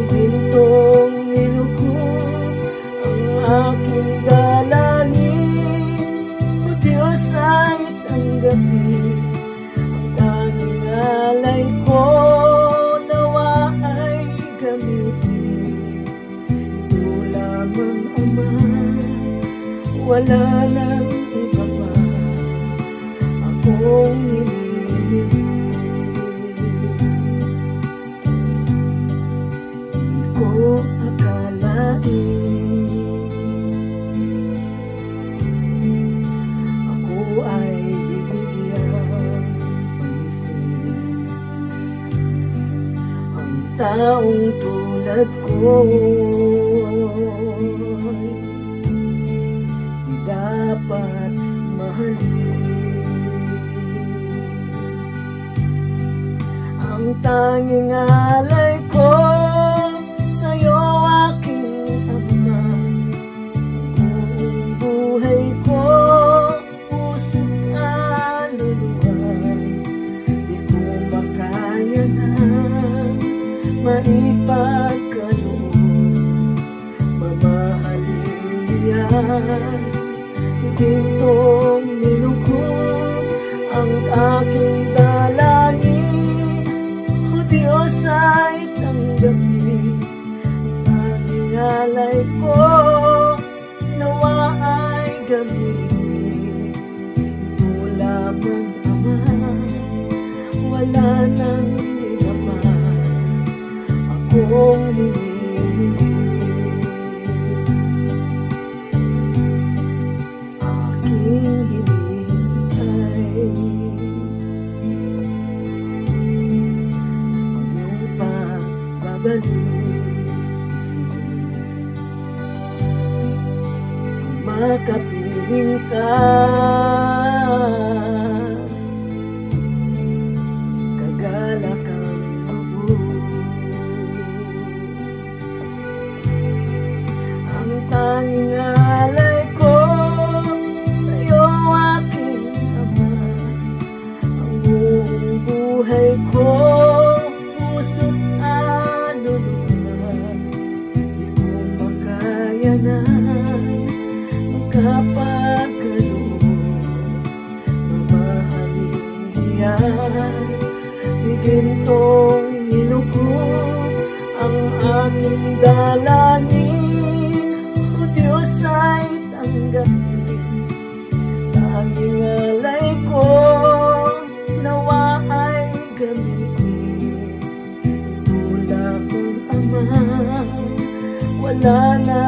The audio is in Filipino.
Gintong nilugod ang aking dalangin. O Diyos ay tanggapin ang tanging alay ko, nawa ay gamitin. Ito lamang, Ama, wala nang iba pa akong hinihiling. Di ko akalain ako ay bibigyan pansin. Ang taong tulad ko dapat mahalin. Ang tanging alay ko sa'yo, aking Ama. Buong buhay ko, puso't kaluluwa, di ko makaya na maipagkaloob. Mamahalin yan, gintong nilugod ang aking dalangin. O Diyos ay tanggapin ang inalay ko, nawa ay gamitin. Ito lamang, Ama, wala nang iba pa akong hinihiling. Makapiling ka, kagalak ang lubog. Ang tanging alay ko sa'yo, aking Ama. Ang buong buhay ko, puso't kaluluwa, di ko makaya na magkapagkaloob. Mamahalin yan, gintong nilugod ang aking dalangin. O Diyos ay tanggapin tanging alay ko, nawa ay gamitin. Ito lamang, Ama, wala na